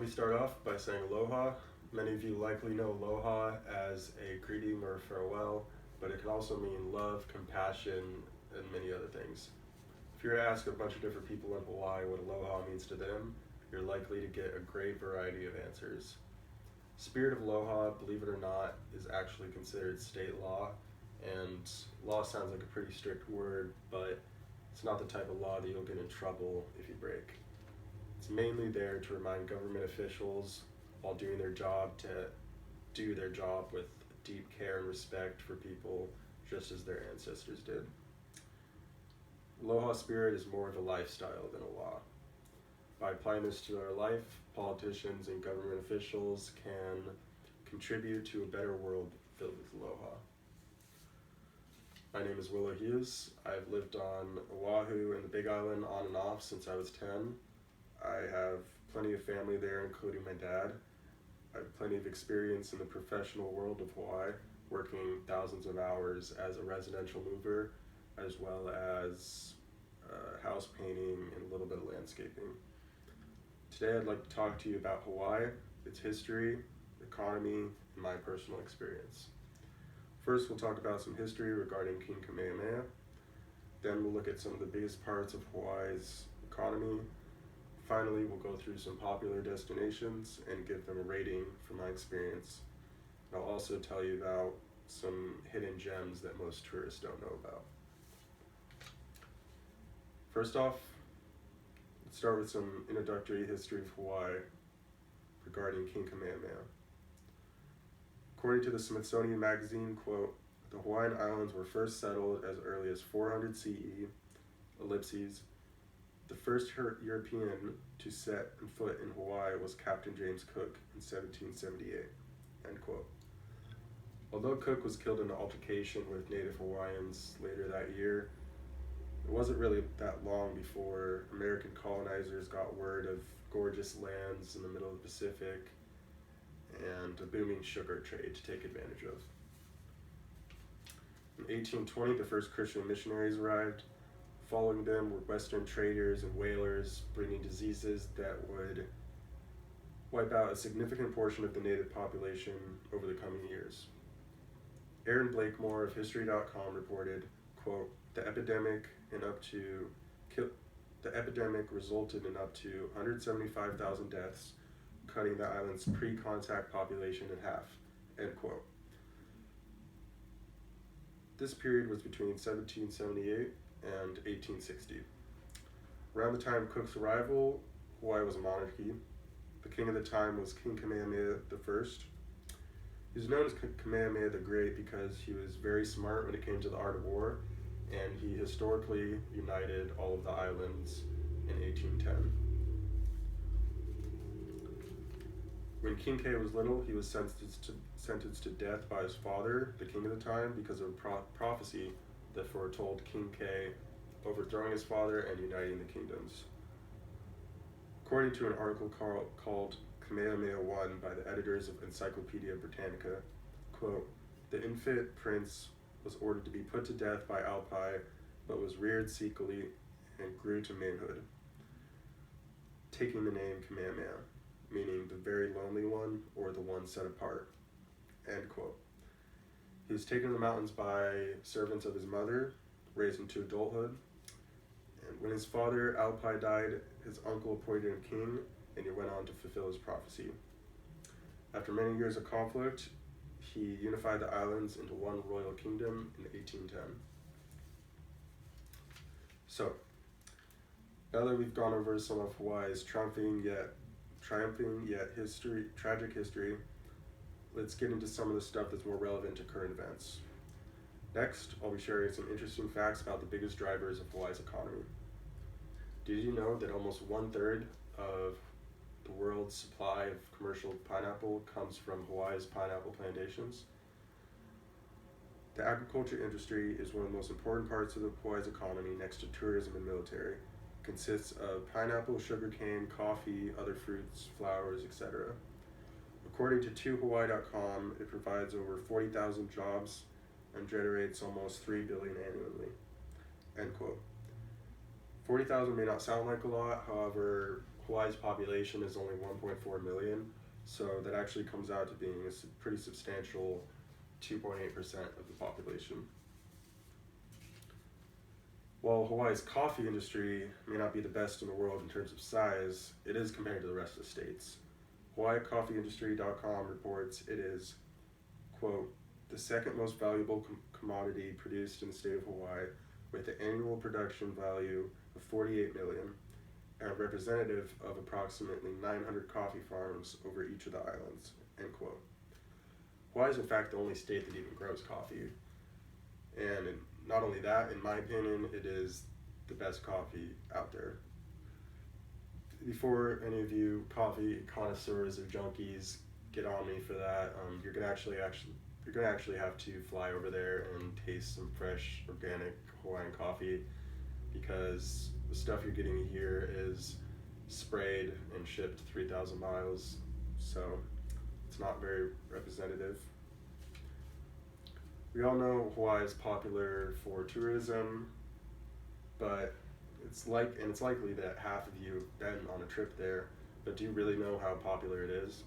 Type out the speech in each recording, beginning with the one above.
me start off by saying aloha. Many of you likely know aloha as a greeting or farewell, but it can also mean love, compassion, and many other things. If you were to ask a bunch of different people in Hawaii what aloha means to them, you're likely to get a great variety of answers. Spirit of aloha, believe it or not, is actually considered state law, and law sounds like a pretty strict word, but it's not the type of law that you'll get in trouble if you break. It's mainly there to remind government officials while doing their job to do their job with deep care and respect for people just as their ancestors did. Aloha spirit is more of a lifestyle than a law. By applying this to our life, politicians and government officials can contribute to a better world filled with aloha. My name is Willow Hughes. I've lived on Oahu and the Big Island on and off since I was 10. I have plenty of family there, including my dad. I have plenty of experience in the professional world of Hawaii, working thousands of hours as a residential mover, as well as house painting and a little bit of landscaping. Today I'd like to talk to you about Hawaii, its history, economy, and my personal experience. First, we'll talk about some history regarding King Kamehameha. Then we'll look at some of the biggest parts of Hawaii's economy. Finally, we'll go through some popular destinations and give them a rating from my experience. And I'll also tell you about some hidden gems that most tourists don't know about. First off, let's start with some introductory history of Hawaii regarding King Kamehameha. According to the Smithsonian Magazine, quote, the Hawaiian Islands were first settled as early as 400 CE, ellipses. The first European to set foot in Hawaii was Captain James Cook in 1778, end quote. Although Cook was killed in an altercation with native Hawaiians later that year, it wasn't really that long before American colonizers got word of gorgeous lands in the middle of the Pacific and a booming sugar trade to take advantage of. In 1820, the first Christian missionaries arrived. Following them were Western traders and whalers bringing diseases that would wipe out a significant portion of the native population over the coming years. Aaron Blakemore of History.com reported, quote, the epidemic resulted in up to 175,000 deaths, cutting the island's pre-contact population in half, end quote. This period was between 1778 and 1860. Around the time of Cook's arrival, Hawaii was a monarchy. The king of the time was King Kamehameha I. He was known as Kamehameha the Great because he was very smart when it came to the art of war, and he historically united all of the islands in 1810. When King K was little, he was sentenced to death by his father, the king of the time, because of a prophecy that foretold King K overthrowing his father and uniting the kingdoms. According to an article called Kamehameha I by the editors of Encyclopedia Britannica, quote, the infant prince was ordered to be put to death by Alpi, but was reared secretly and grew to manhood, taking the name Kamehameha, meaning the very lonely one or the one set apart, end quote. He was taken to the mountains by servants of his mother, raised him to adulthood, and when his father Alpi died, his uncle appointed him king, and he went on to fulfill his prophecy. After many years of conflict, he unified the islands into one royal kingdom in 1810. So, now that we've gone over some of Hawaii's triumphing yet tragic history, let's get into some of the stuff that's more relevant to current events. Next, I'll be sharing some interesting facts about the biggest drivers of Hawaii's economy. Did you know that almost 1/3 of the world's supply of commercial pineapple comes from Hawaii's pineapple plantations? The agriculture industry is one of the most important parts of Hawaii's economy next to tourism and military. It consists of pineapple, sugarcane, coffee, other fruits, flowers, etc. According to 2hawaii.com, it provides over 40,000 jobs and generates almost $3 billion annually, end quote. 40,000 may not sound like a lot, however, Hawaii's population is only 1.4 million, so that actually comes out to being a pretty substantial 2.8% of the population. While Hawaii's coffee industry may not be the best in the world in terms of size, it is compared to the rest of the states. HawaiiCoffeeIndustry.com reports it is, quote, the second most valuable commodity produced in the state of Hawaii, with an annual production value of 48 million, and representative of approximately 900 coffee farms over each of the islands, end quote. Hawaii is in fact the only state that even grows coffee. And not only that, in my opinion, it is the best coffee out there. Before any of you coffee connoisseurs or junkies get on me for that, you're gonna actually have to fly over there and taste some fresh, organic Hawaiian coffee, because the stuff you're getting here is sprayed and shipped 3,000 miles, so it's not very representative. We all know Hawaii is popular for tourism, but it's likely that half of you have been on a trip there, but do you really know how popular it is?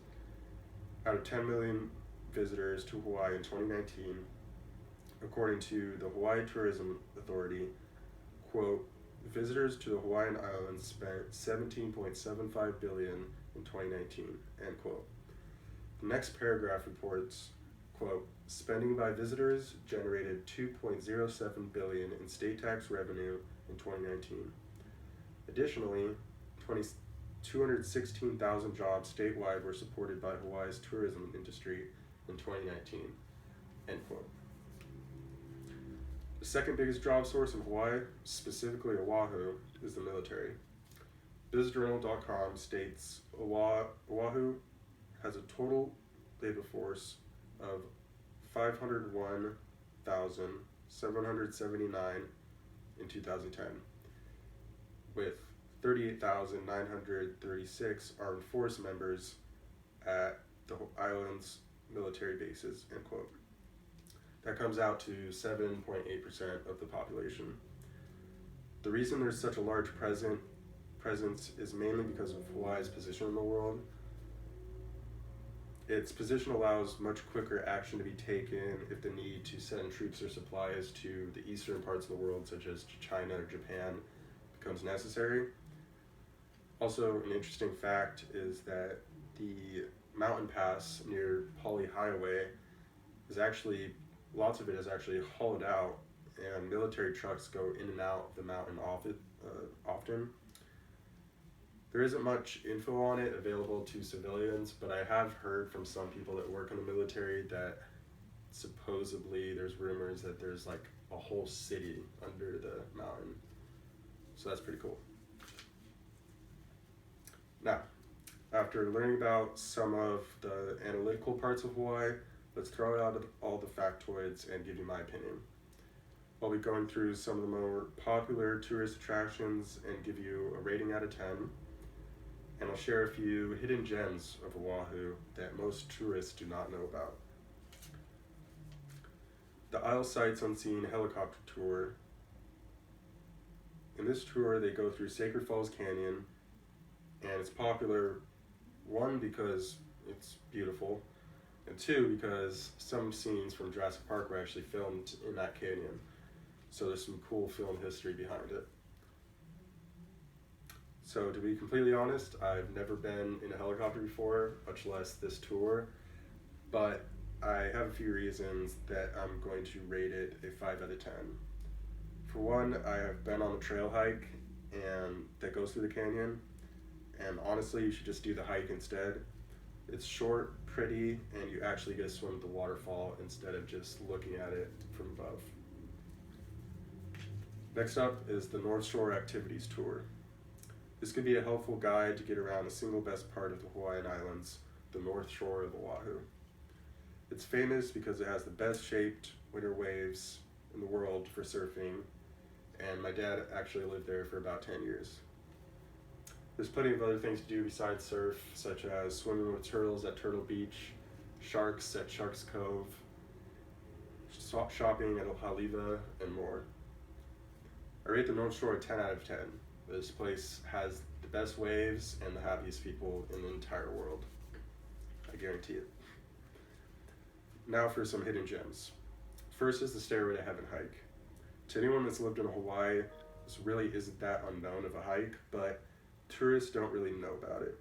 Out of 10 million visitors to Hawaii in 2019, according to the Hawaii Tourism Authority, quote, visitors to the Hawaiian Islands spent $17.75 billion in 2019, end quote. The next paragraph reports, quote, spending by visitors generated $2.07 billion in state tax revenue in 2019. Additionally, 216,000 jobs statewide were supported by Hawaii's tourism industry in 2019, end quote. The second biggest job source in Hawaii, specifically Oahu, is the military. BizJournal.com states Oahu has a total labor force of 501,779 in 2010, with 38,936 armed force members at the island's military bases, end quote. That comes out to 7.8% of the population. The reason there's such a large presence is mainly because of Hawaii's position in the world. Its position allows much quicker action to be taken if the need to send troops or supplies to the eastern parts of the world, such as China or Japan, becomes necessary. Also, an interesting fact is that the mountain pass near Pali Highway is actually, lots of it is actually hollowed out, and military trucks go in and out of the mountain often. There isn't much info on it available to civilians, but I have heard from some people that work in the military that supposedly there's rumors that there's like a whole city under the mountain. So that's pretty cool. Now, after learning about some of the analytical parts of Hawaii, let's throw out all the factoids and give you my opinion. I'll be going through some of the more popular tourist attractions and give you a rating out of 10. And I'll share a few hidden gems of Oahu that most tourists do not know about. The Isle Sights Unseen helicopter tour. In this tour, they go through Sacred Falls Canyon, and it's popular, one, because it's beautiful, and two, because some scenes from Jurassic Park were actually filmed in that canyon. So there's some cool film history behind it. So to be completely honest, I've never been in a helicopter before, much less this tour, but I have a few reasons that I'm going to rate it a 5 out of 10. For one, I have been on a trail hike and that goes through the canyon, and honestly, you should just do the hike instead. It's short, pretty, and you actually get to swim the waterfall instead of just looking at it from above. Next up is the North Shore Activities Tour. This could be a helpful guide to get around the single best part of the Hawaiian Islands, the North Shore of Oahu. It's famous because it has the best shaped winter waves in the world for surfing, and my dad actually lived there for about 10 years. There's plenty of other things to do besides surf, such as swimming with turtles at Turtle Beach, sharks at Sharks Cove, shopping at Haleiwa, and more. I rate the North Shore a 10 out of 10. This place has the best waves, and the happiest people in the entire world. I guarantee it. Now for some hidden gems. First is the Stairway to Heaven hike. To anyone that's lived in Hawaii, this really isn't that unknown of a hike, but tourists don't really know about it.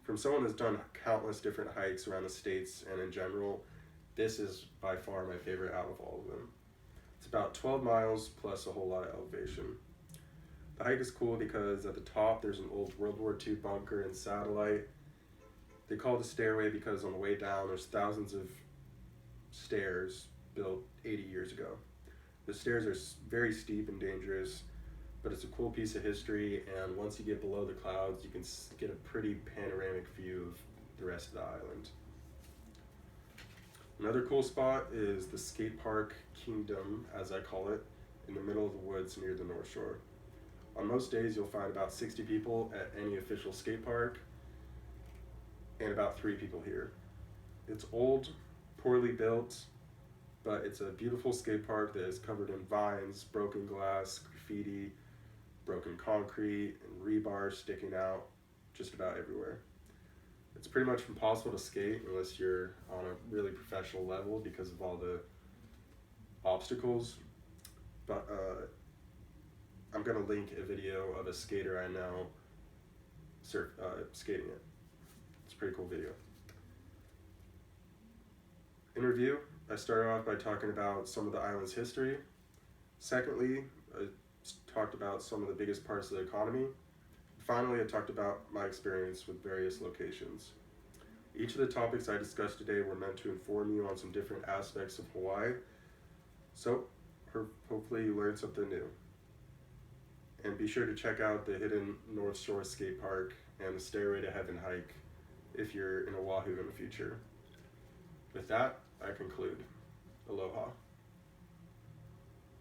From someone that's done countless different hikes around the States and in general, this is by far my favorite out of all of them. It's about 12 miles plus a whole lot of elevation. The hike is cool because at the top there's an old World War II bunker and satellite. They call it a stairway because on the way down there's thousands of stairs built 80 years ago. The stairs are very steep and dangerous, but it's a cool piece of history, and once you get below the clouds you can get a pretty panoramic view of the rest of the island. Another cool spot is the skate park Kingdom, as I call it, in the middle of the woods near the North Shore. On most days you'll find about 60 people at any official skate park and about 3 people here. It's old, poorly built, but it's a beautiful skate park that is covered in vines, broken glass, graffiti, broken concrete, and rebar sticking out just about everywhere. It's pretty much impossible to skate unless you're on a really professional level because of all the obstacles, but I'm going to link a video of a skater I know skating it. It's a pretty cool video. In review, I started off by talking about some of the island's history. Secondly, I talked about some of the biggest parts of the economy. Finally, I talked about my experience with various locations. Each of the topics I discussed today were meant to inform you on some different aspects of Hawaii, so hopefully you learned something new. And be sure to check out the hidden North Shore Skate Park and the Stairway to Heaven hike if you're in Oahu in the future. With that, I conclude. Aloha.